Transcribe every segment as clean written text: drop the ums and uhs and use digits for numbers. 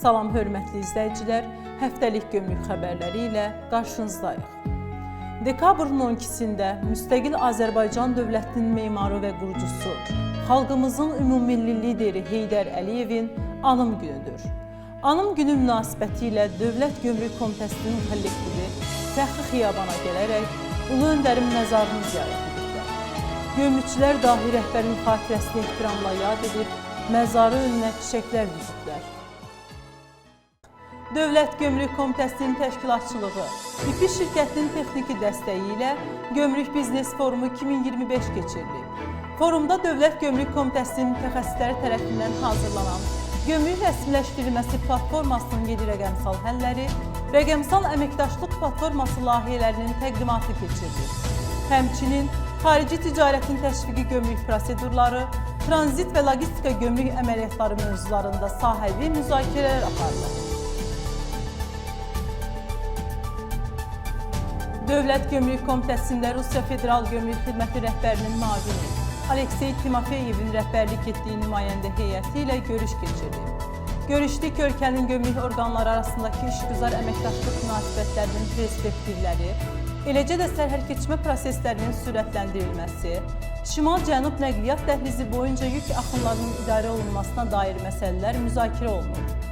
Salam hörmətli izləyicilər, həftəlik gömrük xəbərləri ilə qarşınızdayıq. Dekabrın 12-sində müstəqil Azərbaycan dövlətinin memarı və qurucusu, xalqımızın ümumilli lideri Heydər Əliyevin anım günüdür. Anım günü münasibəti ilə Dövlət Gömrük Komitəsinin kollektivi Fəxri Xiyabana gələrək Ulu Öndərin məzarını ziyarət ediblər. Gömrükçülər dahi rəhbərin xatirəsini ehtiramla yad edib, məzarı önünə çiçəklər düzüblər. Dövlət Gömrük Komitəsinin təşkilatçılığı, İPİ şirkətinin texniki dəstəyi ilə Gömrük Biznes Forumu 2025 keçirilib. Forumda Dövlət Gömrük Komitəsinin mütəxəssisləri tərəfindən hazırlanan Gömrük rəsmiləşdirilməsi platformasının 7 rəqəmsal həlləri, rəqəmsal əməkdaşlıq platforması layihələrinin təqdimatı keçirilib. Həmçinin xarici ticarətin təşviqi gömrük prosedurları, tranzit və logistika gömrük əməliyyatları mövzularında sahəvi müzakirələr aparılır. Dövlət Gömrük Komitəsində Rusiya Federal Gömrük Xidməti rəhbərinin müavini Aleksey Timofeyevin rəhbərlik etdiyi nümayəndə heyəti ilə görüş keçirilib. Görüşdə iki ölkənin gömrük orqanları arasındakı işgüzar əməkdaşlıq münasibətlərinin perspektivləri, eləcə də sərhəd keçmə proseslərinin sürətləndirilməsi, şimal-cənub nəqliyyat dəhlizi boyunca yük axınlarının idarə olunmasına dair məsələlər müzakirə olunub.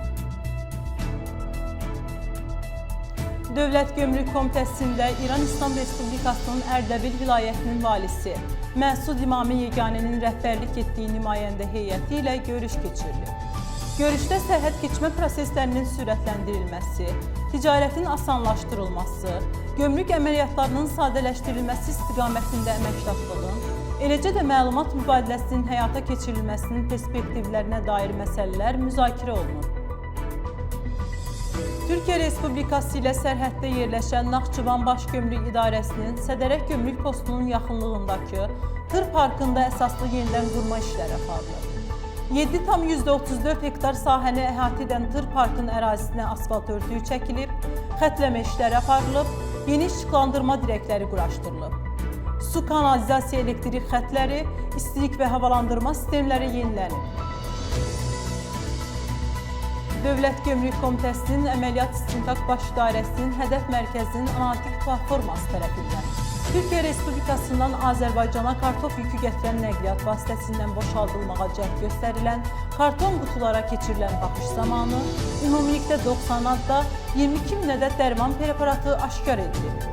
Dövlət Gömrük Komitəsində İran İslam Respublikasının Ərdəbil vilayətinin valisi Məsud İmami Yeganənin rəhbərlik etdiyi nümayəndə heyəti ilə görüş keçirilib. Görüşdə sərhəd keçmə proseslərinin sürətləndirilməsi, ticarətin asanlaşdırılması, gömrük əməliyyatlarının sadələşdirilməsi istiqamətində əməkdaşlığın, eləcə də məlumat mübadiləsinin həyata keçirilməsinin perspektivlərinə dair məsələlər müzakirə olunub. Türkiyə Respublikası ilə sərhəddə yerləşən Naxçıvan Baş Gömrük İdarəsinin Sədərək Gömrük Postunun yaxınlığındakı tır parkında əsaslı yenidən qurma işləri aparılır. 7,34 hektar sahəni əhatə edən tır parkın ərazisinə asfalt örtüyü çəkilib, xətləmə işləri aparılıb, yeni işıqlandırma dirəkləri quraşdırılıb. Su kanalizasiya elektrik xətləri, istilik və havalandırma sistemləri yenilənib. Dövlət Gömrük Komitəsinin Əməliyyat İstintaq Baş İdarəsinin Hədəf Mərkəzinin analitik platforması tərəfindən Türkiyə Respublikasından Azərbaycana kartof yükü gətirən nəqliyyat vasitəsindən boşaldılmağa cəhd göstərilən karton qutulara keçirilən baxış zamanı ümumilikdə 90 adda 22 min ədəd dərman preparatı aşkar edilib.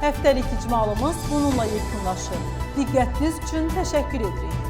Həftəlik icmalımız bununla yekunlaşır. Diqqətiniz üçün təşəkkür edirik.